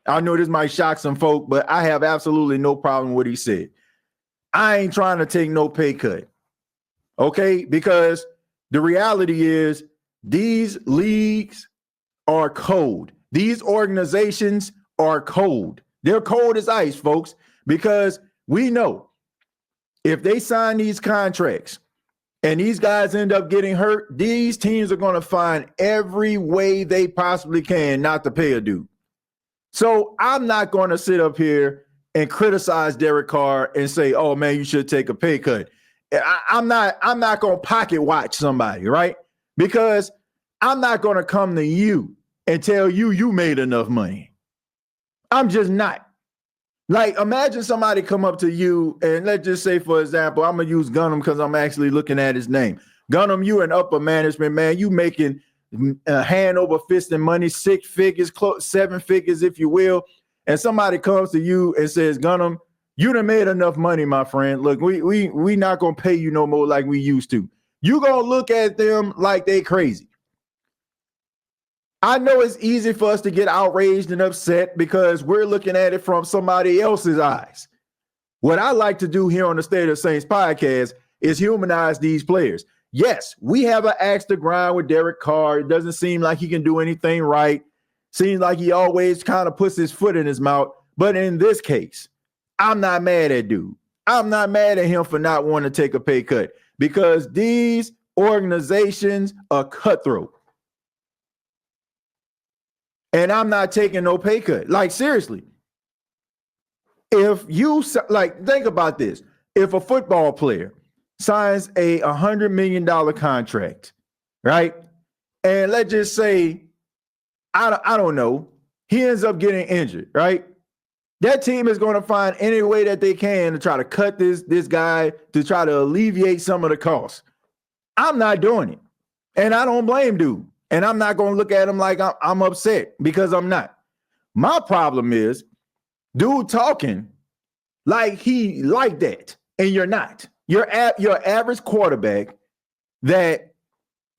I know this might shock some folk, but I have absolutely no problem with what he said. I ain't trying to take no pay cut. Okay? Because the reality is these leagues are cold. These organizations are cold. They're cold as ice, folks, because we know if they sign these contracts and these guys end up getting hurt, these teams are going to find every way they possibly can not to pay a dude. So I'm not going to sit up here and criticize Derek Carr and say, oh, man, you should take a pay cut. I'm not going to pocket watch somebody, right? Because I'm not going to come to you and tell you you made enough money. I'm just not. Like, imagine somebody come up to you and let's just say, for example, I'm going to use Gunham because I'm actually looking at his name. Gunham, you in upper management, man. You making hand over fist and money, 6 figures, 7 figures, if you will. And somebody comes to you and says, Gunham, you done made enough money, my friend. Look, we not going to pay you no more like we used to. You going to look at them like they crazy. I know it's easy for us to get outraged and upset because we're looking at it from somebody else's eyes. What I like to do here on the State of Saints podcast is humanize these players. Yes, we have an axe to grind with Derek Carr. It doesn't seem like he can do anything right. Seems like he always kind of puts his foot in his mouth. But in this case, I'm not mad at dude. I'm not mad at him for not wanting to take a pay cut because these organizations are cutthroat. And I'm not taking no pay cut. Like, seriously. If you, like, think about this. If a football player signs a $100 million contract, right? And let's just say, I don't know, he ends up getting injured, right? That team is going to find any way that they can to try to cut this guy to try to alleviate some of the costs. I'm not doing it. And I don't blame dude. And I'm not going to look at him like I'm upset because I'm not. My problem is dude talking like he like that, and you're not. You're average quarterback that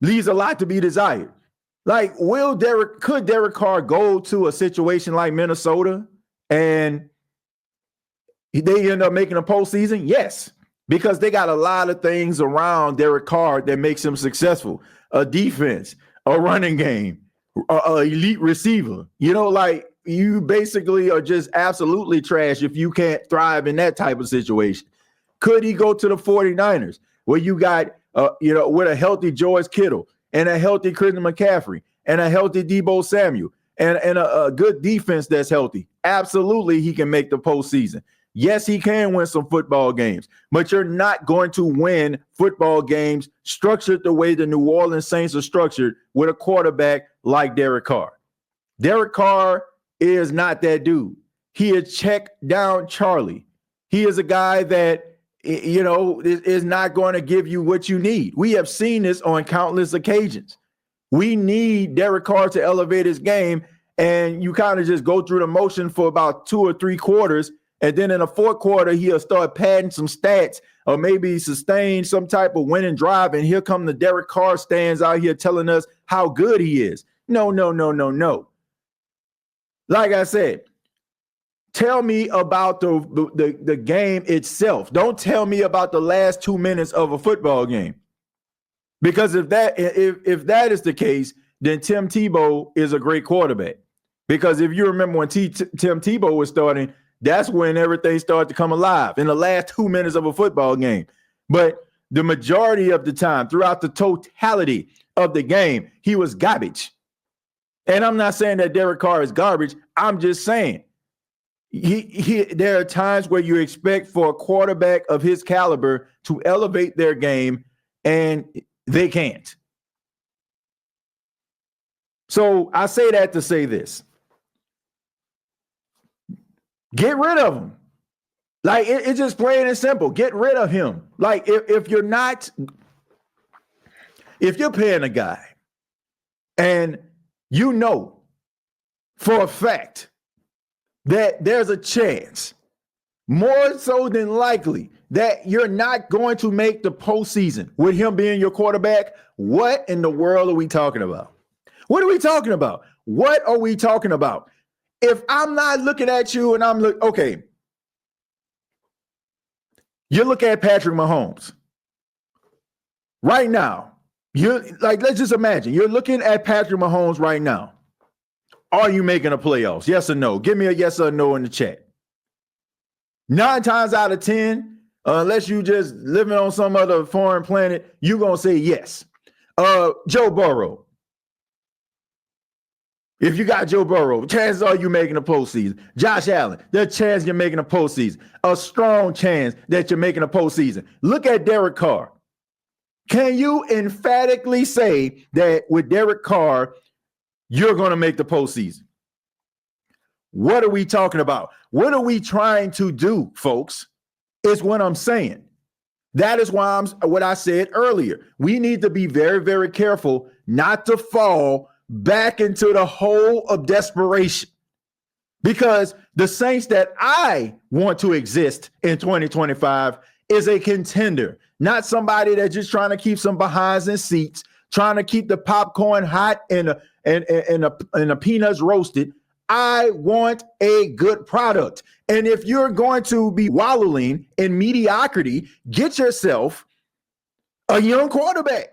leaves a lot to be desired. Like, could Derek Carr go to a situation like Minnesota and they end up making a postseason? Yes, because they got a lot of things around Derek Carr that makes him successful. A defense, a running game, a elite receiver. You know, like, you basically are just absolutely trash if you can't thrive in that type of situation. Could he go to the 49ers where you got, with a healthy George Kittle and a healthy Christian McCaffrey and a healthy Deebo Samuel and a good defense that's healthy? Absolutely, he can make the postseason. Yes, he can win some football games, but you're not going to win football games structured the way the New Orleans Saints are structured with a quarterback like Derek Carr. Derek Carr is not that dude. He is check down Charlie. He is a guy that, is not going to give you what you need. We have seen this on countless occasions. We need Derek Carr to elevate his game, and you kind of just go through the motion for about 2 or 3 quarters. And then in the fourth quarter, he'll start padding some stats or maybe sustain some type of winning drive. And here come the Derek Carr stands out here telling us how good he is. No. Like I said, tell me about the game itself. Don't tell me about the last 2 minutes of a football game. Because if that is the case, then Tim Tebow is a great quarterback. Because if you remember when Tim Tebow was starting, that's when everything started to come alive in the last 2 minutes of a football game. But the majority of the time, throughout the totality of the game, he was garbage. And I'm not saying that Derek Carr is garbage. I'm just saying there are times where you expect for a quarterback of his caliber to elevate their game, and they can't. So I say that to say this. Get rid of him. Like, it's just plain and simple. Get rid of him. Like, if you're paying a guy and you know for a fact that there's a chance, more so than likely, that you're not going to make the postseason with him being your quarterback, what in the world are we talking about? What are we talking about? What are we talking about? if I'm not looking at you and okay, you look at Patrick Mahomes right now. You're like, let's just imagine you're looking at Patrick Mahomes right now. Are you making the playoffs? Yes or no? Give me a yes or no in the chat. 9 times out of 10, unless you just living on some other foreign planet, you're going to say yes. Joe Burrow. If you got Joe Burrow, chances are you making the postseason. Josh Allen, there's a chance you're making the postseason. A strong chance that you're making the postseason. Look at Derek Carr. Can you emphatically say that with Derek Carr, you're going to make the postseason? What are we talking about? What are we trying to do, folks? Is what I'm saying. That is why what I said earlier. We need to be very, very careful not to fall back into the hole of desperation, because the Saints that I want to exist in 2025 is a contender, not somebody that's just trying to keep some behinds and seats, trying to keep the popcorn hot and the peanuts roasted. I want a good product. And if you're going to be wallowing in mediocrity, get yourself a young quarterback.